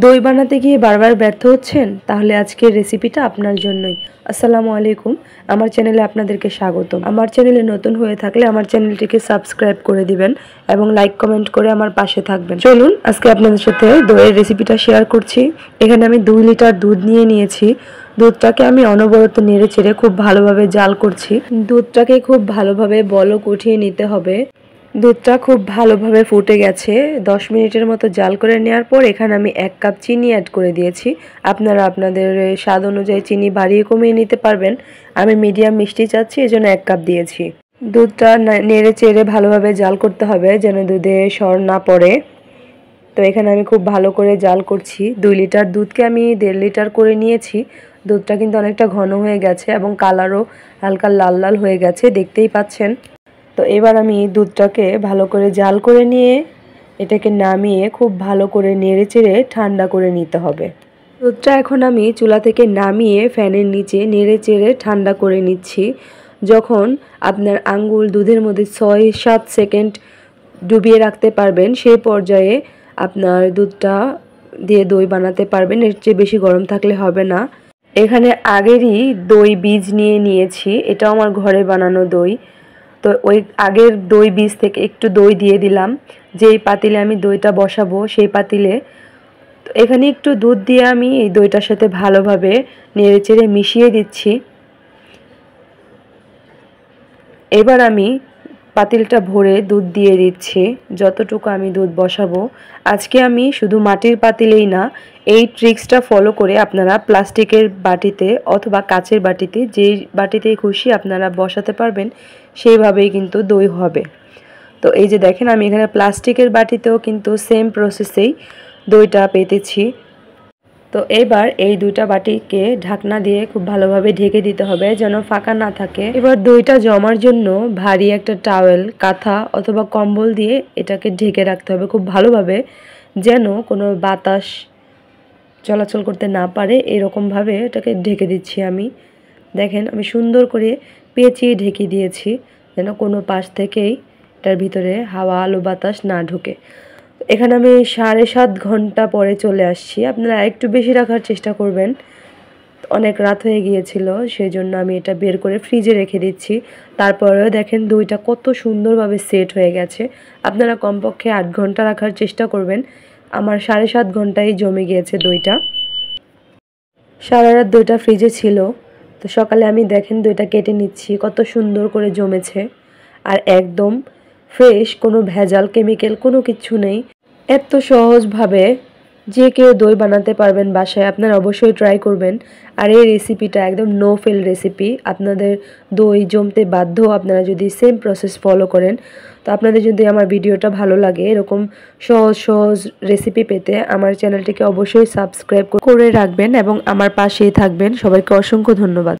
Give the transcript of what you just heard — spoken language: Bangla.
দই বানাতে গিয়ে বারবার ব্যর্থ হচ্ছেন? তাহলে আজকের রেসিপিটা আপনার জন্যই। আসসালামু আলাইকুম, আমার চ্যানেলে আপনাদেরকে স্বাগতম। আমার চ্যানেলে নতুন হয়ে থাকলে আমার চ্যানেলটিকে সাবস্ক্রাইব করে দিবেন এবং লাইক কমেন্ট করে আমার পাশে থাকবেন। চলুন আজকে আপনাদের সাথে দইয়ের রেসিপিটা শেয়ার করছি। এখানে আমি 2 লিটার দুধ নিয়ে নিয়েছি। দুধটাকে আমি অনবরত নেড়ে চেড়ে খুব ভালোভাবে জাল করছি। দুধটাকে খুব ভালোভাবে বলক উঠিয়ে নিতে হবে। দুধটা খুব ভালোভাবে ফুটে গেছে। 10 মিনিটের মতো জাল করে নেওয়ার পর এখানে আমি 1 কাপ চিনি অ্যাড করে দিয়েছি। আপনারা আপনাদের স্বাদ অনুযায়ী চিনি বাড়িয়ে কমিয়ে নিতে পারবেন। আমি মিডিয়াম মিষ্টি চাচ্ছি, এজন্য 1 কাপ দিয়েছি। দুধটা নেড়ে চেড়ে ভালোভাবে জাল করতে হবে যেন দুধে সর না পড়ে। তো এখানে আমি খুব ভালো করে জাল করছি। 2 লিটার দুধকে আমি 1.5 লিটার করে নিয়েছি। দুধটা কিন্তু অনেকটা ঘন হয়ে গেছে এবং কালারও হালকা লাল লাল হয়ে গেছে, দেখতেই পাচ্ছেন। তো এবার আমি দুধটাকে ভালো করে জাল করে নিয়ে এটাকে নামিয়ে খুব ভালো করে নেড়েচেড়ে ঠান্ডা করে নিতে হবে। দুধটা এখন আমি চুলা থেকে নামিয়ে ফ্যানের নিচে নেড়েচেড়ে ঠান্ডা করে নিচ্ছি। যখন আপনার আঙ্গুল দুধের মধ্যে 6-7 সেকেন্ড ডুবিয়ে রাখতে পারবেন, সেই পর্যায়ে আপনার দুধটা দিয়ে দই বানাতে পারবেন। এর চেয়ে বেশি গরম থাকলে হবে না। এখানে আগেরই দই বীজ নিয়ে নিয়েছি, এটাও আমার ঘরে বানানো দই। তো ওই আগের দই বীজ থেকে একটু দই দিয়ে দিলাম। যেই পাতিলে আমি দইটা বসাবো সেই পাতিলে তো এখানে একটু দুধ দিয়ে আমি এই দইটার সাথে ভালোভাবে নেড়েচেড়ে মিশিয়ে দিচ্ছি। এবার আমি পাতিলটা ভরে দুধ দিয়ে দিচ্ছি যতটুকু আমি দুধ বসাবো। আজকে আমি শুধু মাটির পাতিলেই না, এই ট্রিক্সটা ফলো করে আপনারা প্লাস্টিকের বাটিতে অথবা কাচের বাটিতে, যেই বাটিতেই খুশি আপনারা বসাতে পারবেন, সেইভাবেই কিন্তু দই হবে। তো এই যে দেখেন, আমি এখানে প্লাস্টিকের বাটিতেও কিন্তু সেম প্রসেসেই দইটা পেতেছি। তো এবার এই 2টা বাটিকে ঢাকনা দিয়ে খুব ভালোভাবে ঢেকে দিতে হবে যেন ফাঁকা না থাকে। এবার দইটা জমার জন্য ভারী একটা টাওয়েল, কাঁথা অথবা কম্বল দিয়ে এটাকে ঢেকে রাখতে হবে খুব ভালোভাবে, যেন কোনো বাতাস চলাচল করতে না পারে। এরকমভাবে এটাকে ঢেকে দিচ্ছি আমি। দেখেন, আমি সুন্দর করে পেঁচিয়ে ঢেকে দিয়েছি যেন কোনো পাশ থেকেই এটার ভিতরে হাওয়া আলো বাতাস না ঢোকে। এখানে আমি 7.5 ঘন্টা পরে চলে আসছি। আপনারা একটু বেশি রাখার চেষ্টা করবেন, অনেক রাত হয়ে গিয়েছিল, সেই জন্য আমি এটা বের করে ফ্রিজে রেখে দিচ্ছি। তারপরেও দেখেন দইটা কত সুন্দরভাবে সেট হয়ে গেছে। আপনারা কমপক্ষে 8 ঘন্টা রাখার চেষ্টা করবেন। আমার 7.5 ঘন্টায় জমে গিয়েছে দইটা। সারা রাত দইটা ফ্রিজে ছিল। তো সকালে আমি দেখেন দইটা কেটে নিচ্ছি, কত সুন্দর করে জমেছে আর একদম ফ্রেশ, কোনো ভেজাল কেমিক্যাল কোনো কিছু নেই। এত সহজভাবে যে কেউ দই বানাতে পারবেন বাসায়, আপনারা অবশ্যই ট্রাই করবেন। আর এই রেসিপিটা একদম নো ফেল রেসিপি। আপনাদের দই জমতে বাধ্য আপনারা যদি সেম প্রসেস ফলো করেন। তো আপনাদের যদি আমার ভিডিওটা ভালো লাগে, এরকম সহজ সহজ রেসিপি পেতে আমার চ্যানেলটিকে অবশ্যই সাবস্ক্রাইব করে রাখবেন এবং আমার পাশেই থাকবেন। সবাইকে অসংখ্য ধন্যবাদ।